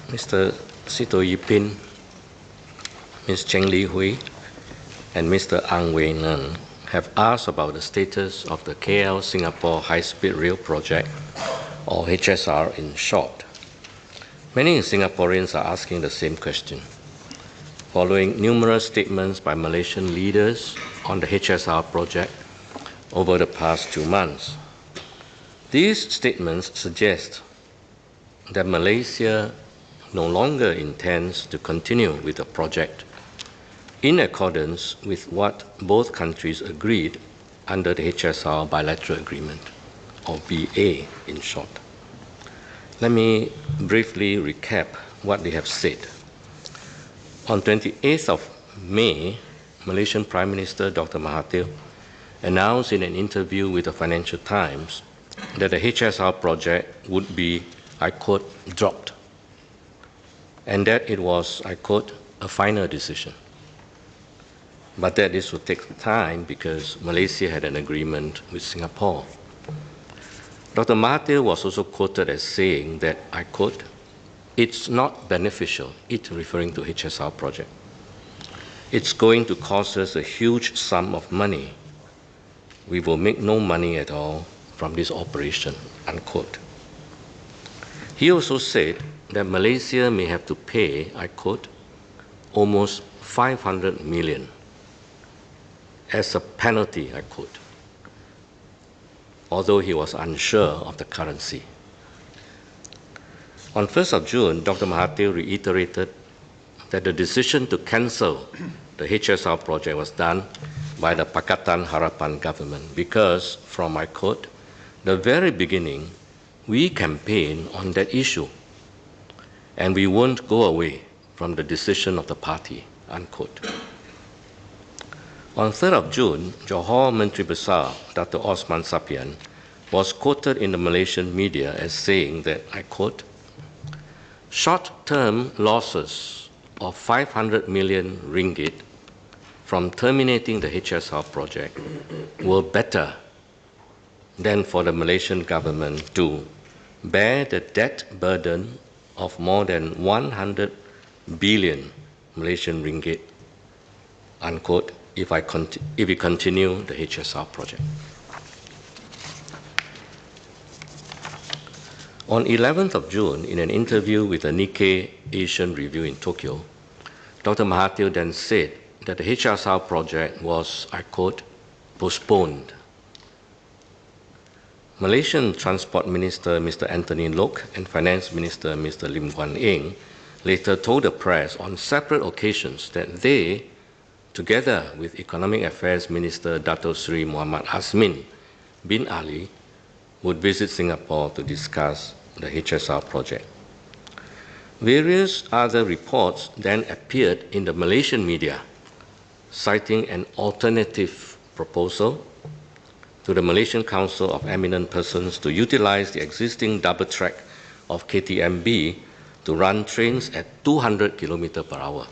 Mr. Sito Yipin, Ms. Cheng Li Hui, and Mr. Ang Wei Neng have asked about the status of the KL Singapore High-Speed Rail Project, or HSR in short. Many Singaporeans are asking the same question, following numerous statements by Malaysian leaders on the HSR project over the past 2 months. These statements suggest that Malaysia no longer intends to continue with the project in accordance with what both countries agreed under the HSR bilateral agreement, or BA in short. Let me briefly recap what they have said. On 28th of May, Malaysian Prime Minister Dr. Mahathir announced in an interview with the Financial Times that the HSR project would be, I quote, dropped, and that it was, I quote, a final decision, but that this would take time because Malaysia had an agreement with Singapore. Dr. Mahathir was also quoted as saying that, I quote, it's not beneficial, it referring to HSR project. It's going to cost us a huge sum of money. We will make no money at all from this operation, unquote. He also said that Malaysia may have to pay, I quote, almost 500 million as a penalty, I quote, although he was unsure of the currency. On 1st of June, Dr. Mahathir reiterated that the decision to cancel the HSR project was done by the Pakatan Harapan government because, from my quote, the very beginning, we campaigned on that issue and we won't go away from the decision of the party, unquote. On 3rd of June, Johor Menteri Besar, Dr. Osman Sapian, was quoted in the Malaysian media as saying that, I quote, short-term losses of 500 million ringgit from terminating the HSR project were better than for the Malaysian government to bear the debt burden of more than 100 billion Malaysian ringgit, unquote, if we continue the HSR project. On 11th of June, in an interview with the Nikkei Asian Review in Tokyo, Dr. Mahathir then said that the HSR project was, I quote, postponed. Malaysian Transport Minister Mr. Anthony Loke and Finance Minister Mr. Lim Guan Eng later told the press on separate occasions that they, together with Economic Affairs Minister Dato Sri Muhammad Azmin bin Ali, would visit Singapore to discuss the HSR project. Various other reports then appeared in the Malaysian media, citing an alternative proposal to the Malaysian Council of Eminent Persons to utilize the existing double track of KTMB to run trains at 200 km per hour,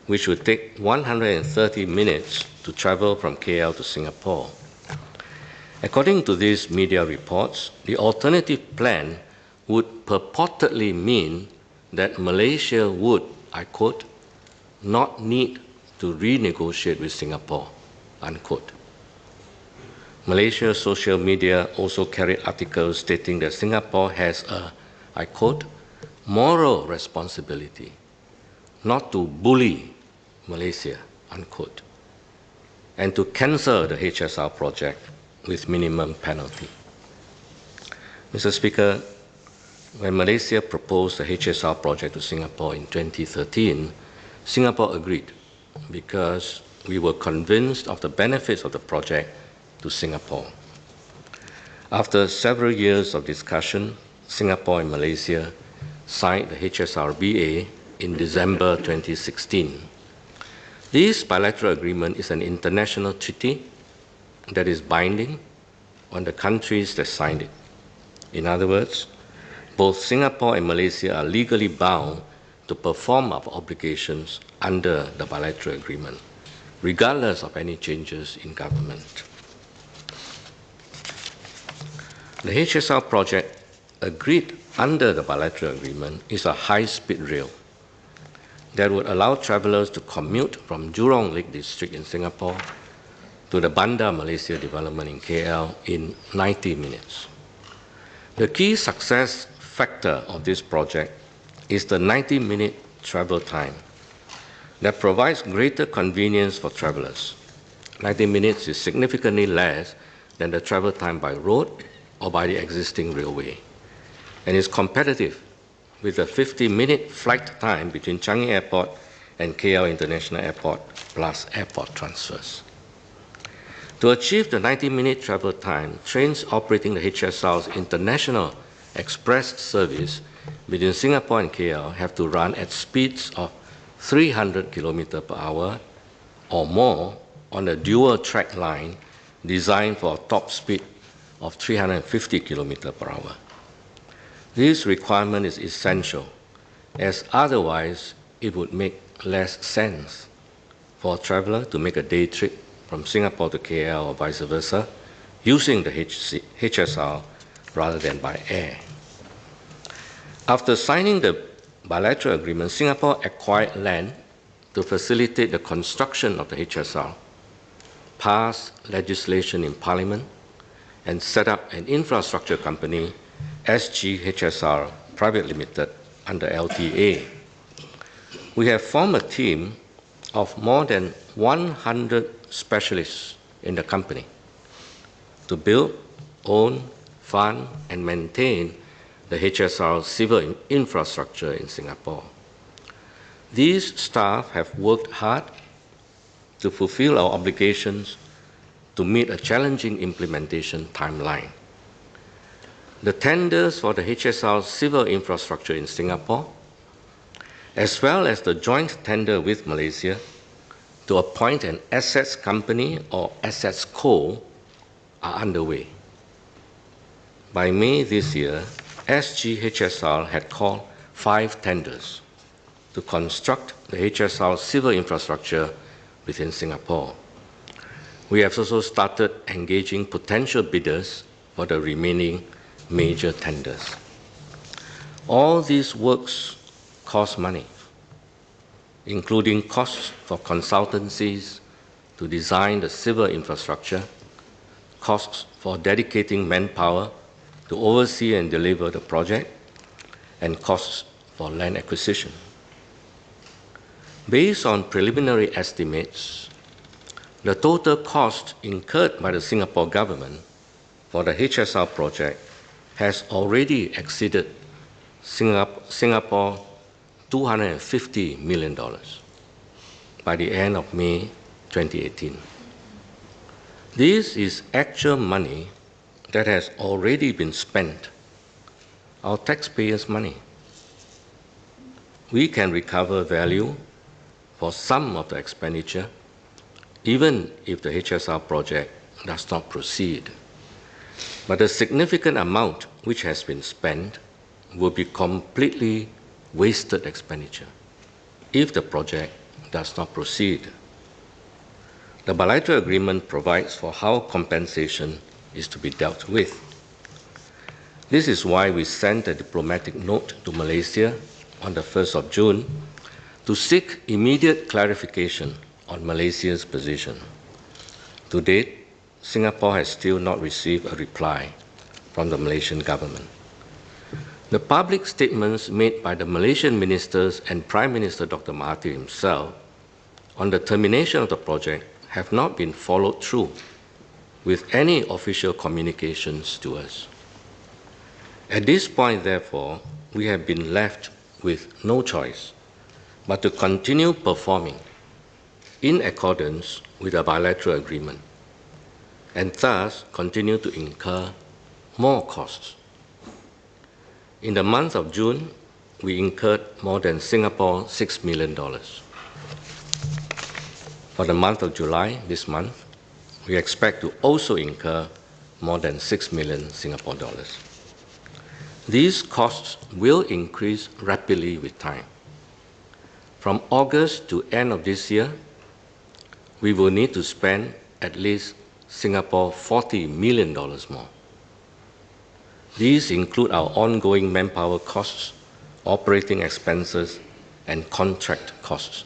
which would take 130 minutes to travel from KL to Singapore. According to these media reports, the alternative plan would purportedly mean that Malaysia would, I quote, not need to renegotiate with Singapore, unquote. Malaysia's social media also carried articles stating that Singapore has a, I quote, moral responsibility not to bully Malaysia, unquote, and to cancel the HSR project with minimum penalty. Mr. Speaker, when Malaysia proposed the HSR project to Singapore in 2013, Singapore agreed because we were convinced of the benefits of the project to Singapore. After several years of discussion, Singapore and Malaysia signed the HSRBA in December 2016. This bilateral agreement is an international treaty that is binding on the countries that signed it. In other words, both Singapore and Malaysia are legally bound to perform our obligations under the bilateral agreement, regardless of any changes in government. The HSR project agreed under the bilateral agreement is a high-speed rail that would allow travelers to commute from Jurong Lake District in Singapore to the Bandar Malaysia development in KL in 90 minutes. The key success factor of this project is the 90-minute travel time that provides greater convenience for travelers. 90 minutes is significantly less than the travel time by road or by the existing railway, and is competitive with the 50-minute flight time between Changi Airport and KL International Airport, plus airport transfers. To achieve the 90-minute travel time, trains operating the HSR's international express service between Singapore and KL have to run at speeds of 300 km per hour or more on a dual track line designed for a top speed of 350 km per hour. This requirement is essential, as otherwise it would make less sense for a traveler to make a day trip from Singapore to KL or vice versa using the HSR rather than by air. After signing the bilateral agreement, Singapore acquired land to facilitate the construction of the HSR, passed legislation in Parliament, and set up an infrastructure company, SGHSR Private Limited, under LTA. We have formed a team of more than 100 specialists in the company to build, own, fund, and maintain the HSR civil infrastructure in Singapore. These staff have worked hard to fulfill our obligations to meet a challenging implementation timeline. The tenders for the HSR civil infrastructure in Singapore, as well as the joint tender with Malaysia to appoint an assets company or assets co, are underway. By May this year, SGHSR had called 5 tenders to construct the HSR civil infrastructure within Singapore. We have also started engaging potential bidders for the remaining major tenders. All these works cost money, including costs for consultancies to design the civil infrastructure, costs for dedicating manpower to oversee and deliver the project, and costs for land acquisition. Based on preliminary estimates, the total cost incurred by the Singapore government for the HSR project has already exceeded Singapore $250 million by the end of May 2018. This is actual money that has already been spent, our taxpayers' money. We can recover value for some of the expenditure, even if the HSR project does not proceed. But the significant amount which has been spent will be completely wasted expenditure if the project does not proceed. The bilateral agreement provides for how compensation is to be dealt with. This is why we sent a diplomatic note to Malaysia on the 1st of June to seek immediate clarification on Malaysia's position. To date, Singapore has still not received a reply from the Malaysian government. The public statements made by the Malaysian ministers and Prime Minister Dr. Mahathir himself on the termination of the project have not been followed through with any official communications to us. At this point, therefore, we have been left with no choice but to continue performing in accordance with the bilateral agreement, and thus continue to incur more costs. In the month of June, we incurred more than Singapore $6 million. For the month of July, this month, we expect to also incur more than 6 million Singapore dollars. These costs will increase rapidly with time. From August to end of this year, we will need to spend at least Singapore $40 million more. These include our ongoing manpower costs, operating expenses, and contract costs.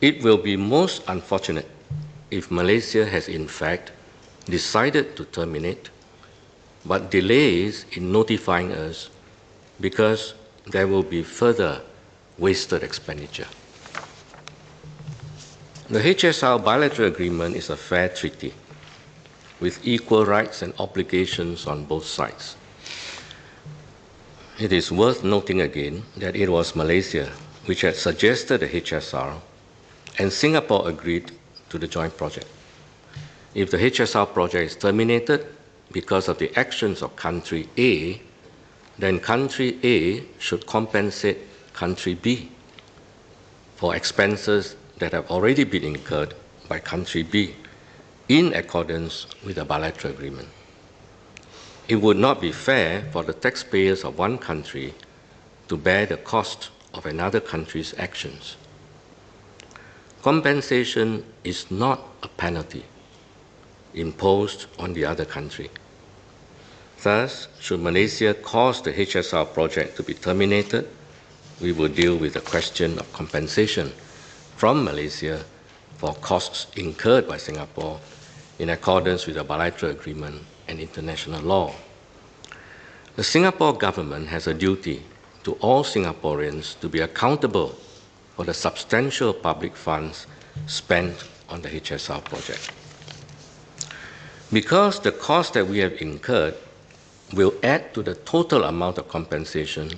It will be most unfortunate if Malaysia has in fact decided to terminate, but delays in notifying us because there will be further wasted expenditure. The HSR bilateral agreement is a fair treaty with equal rights and obligations on both sides. It is worth noting again that it was Malaysia which had suggested the HSR, and Singapore agreed to the joint project. If the HSR project is terminated because of the actions of country A, then country A should compensate country B for expenses that have already been incurred by country B in accordance with the bilateral agreement. It would not be fair for the taxpayers of one country to bear the cost of another country's actions. Compensation is not a penalty imposed on the other country. Thus, should Malaysia cause the HSR project to be terminated, we will deal with the question of compensation from Malaysia for costs incurred by Singapore in accordance with the bilateral agreement and international law. The Singapore government has a duty to all Singaporeans to be accountable for the substantial public funds spent on the HSR project. Because the cost that we have incurred will add to the total amount of compensation,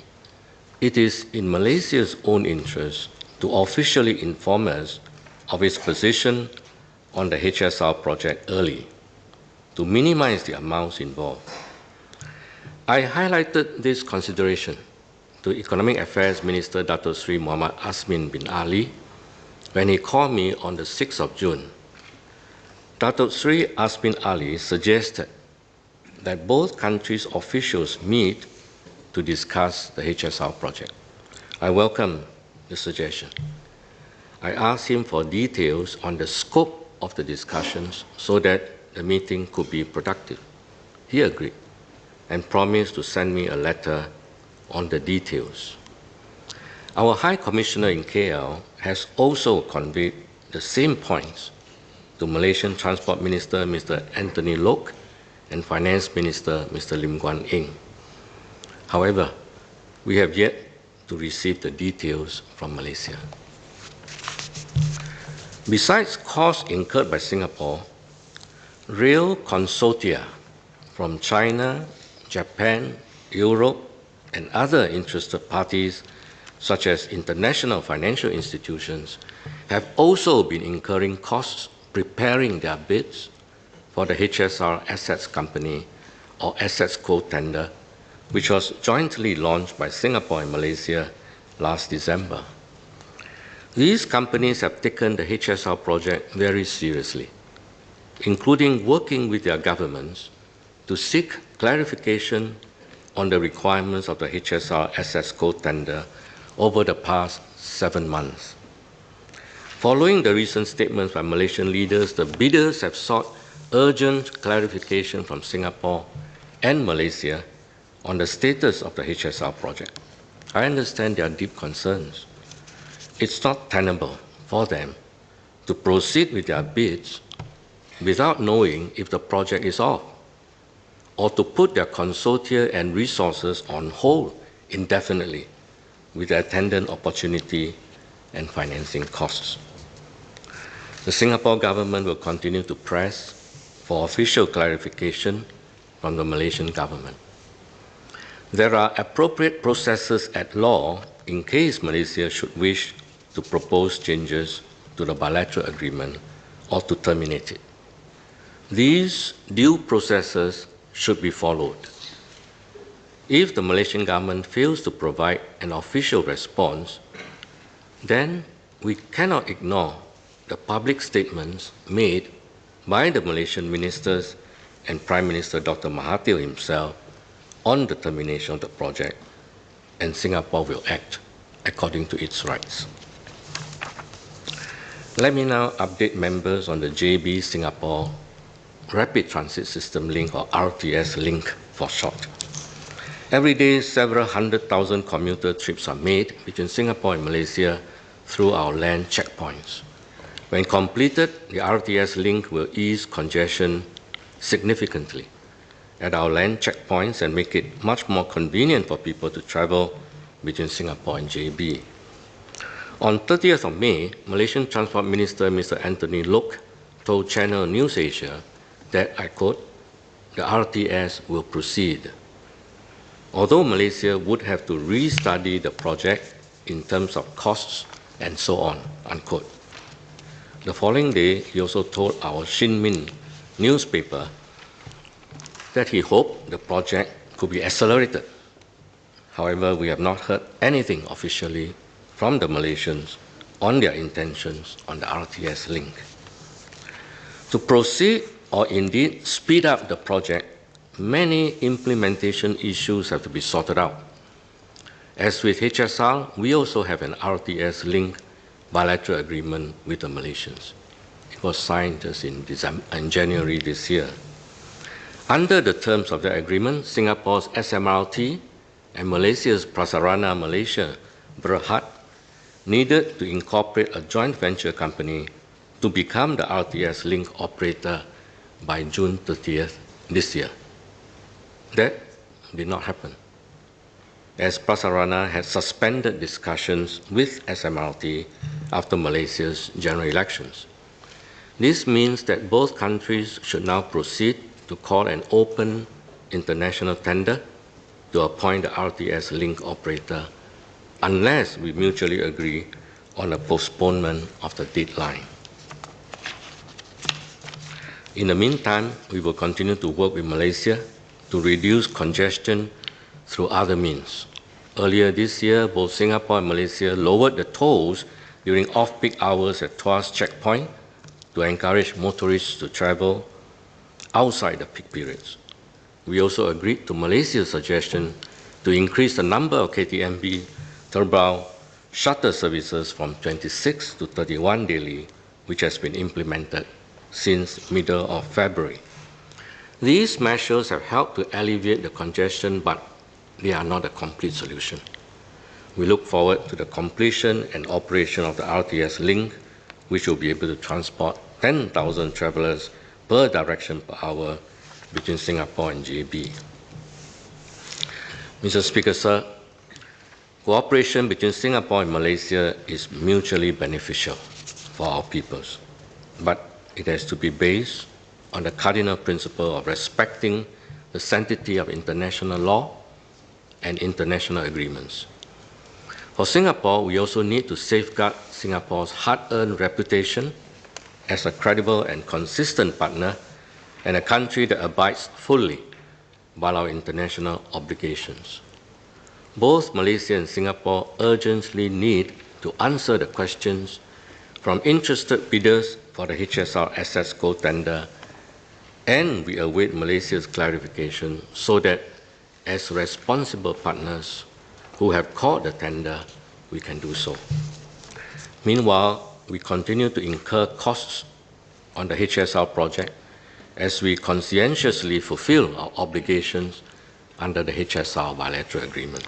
it is in Malaysia's own interest to officially inform us of its position on the HSR project early, to minimize the amounts involved. I highlighted this consideration to Economic Affairs Minister Dato Sri Muhammad Asmin bin Ali when he called me on the 6th of June. Dato Sri Asmin Ali suggested that both countries' officials meet to discuss the HSR project. I welcome the suggestion. I asked him for details on the scope of the discussions so that the meeting could be productive. He agreed and promised to send me a letter on the details. Our High Commissioner in KL has also conveyed the same points to Malaysian Transport Minister Mr. Anthony Loke and Finance Minister Mr. Lim Guan Eng. However, we have yet to receive the details from Malaysia. Besides costs incurred by Singapore, rail consortia from China, Japan, Europe, and other interested parties, such as international financial institutions, have also been incurring costs preparing their bids for the HSR Assets Company or Assets Co tender, which was jointly launched by Singapore and Malaysia last December. These companies have taken the HSR project very seriously, including working with their governments to seek clarification on the requirements of the HSR Assets Co tender over the past 7 months. Following the recent statements by Malaysian leaders, the bidders have sought urgent clarification from Singapore and Malaysia on the status of the HSR project. I understand their deep concerns. It's not tenable for them to proceed with their bids without knowing if the project is off, or to put their consortia and resources on hold indefinitely with the attendant opportunity and financing costs. The Singapore government will continue to press for official clarification from the Malaysian government. There are appropriate processes at law in case Malaysia should wish to propose changes to the bilateral agreement or to terminate it. These due processes should be followed. If the Malaysian government fails to provide an official response, then we cannot ignore the public statements made by the Malaysian ministers and Prime Minister Dr. Mahathir himself on the termination of the project, and Singapore will act according to its rights. Let me now update members on the JB Singapore Rapid Transit System Link, or RTS link for short. Every day, several 100,000 commuter trips are made between Singapore and Malaysia through our land checkpoints. When completed, the RTS link will ease congestion significantly at our land checkpoints and make it much more convenient for people to travel between Singapore and JB. On 30th of May, Malaysian Transport Minister Mr. Anthony Loke told Channel News Asia that, I quote, "The RTS will proceed. Although Malaysia would have to restudy the project in terms of costs and so on," unquote. The following day, he also told our Shin Min newspaper that he hoped the project could be accelerated. However, we have not heard anything officially from the Malaysians on their intentions on the RTS link. To proceed or indeed speed up the project, many implementation issues have to be sorted out. As with HSR, we also have an RTS link bilateral agreement with the Malaysians. It was signed just in January this year. Under the terms of the agreement, Singapore's SMRT and Malaysia's Prasarana Malaysia Berhad needed to incorporate a joint venture company to become the RTS link operator by June 30th this year. That did not happen, as Prasarana had suspended discussions with SMRT after Malaysia's general elections. This means that both countries should now proceed to call an open international tender to appoint the RTS link operator unless we mutually agree on a postponement of the deadline. In the meantime, we will continue to work with Malaysia to reduce congestion through other means. Earlier this year, both Singapore and Malaysia lowered the tolls during off-peak hours at Tuas checkpoint to encourage motorists to travel outside the peak periods. We also agreed to Malaysia's suggestion to increase the number of KTMB Terbau shuttle services from 26 to 31 daily, which has been implemented since middle of February. These measures have helped to alleviate the congestion, but they are not a complete solution. We look forward to the completion and operation of the RTS link, which will be able to transport 10,000 travelers per direction per hour between Singapore and JB. Mr. Speaker, sir, cooperation between Singapore and Malaysia is mutually beneficial for our peoples, but it has to be based on the cardinal principle of respecting the sanctity of international law and international agreements. For Singapore, we also need to safeguard Singapore's hard-earned reputation as a credible and consistent partner and a country that abides fully by our international obligations. Both Malaysia and Singapore urgently need to answer the questions from interested bidders for the HSR Assets Co tender, and we await Malaysia's clarification so that as responsible partners who have called the tender, we can do so. Meanwhile, we continue to incur costs on the HSR project as we conscientiously fulfill our obligations under the HSR bilateral agreement.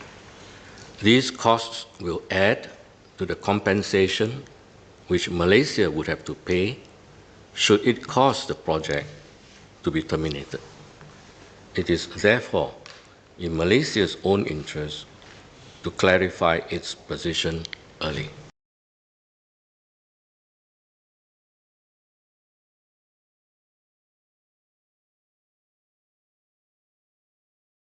These costs will add to the compensation which Malaysia would have to pay should it cause the project to be terminated. It is therefore in Malaysia's own interest to clarify its position early.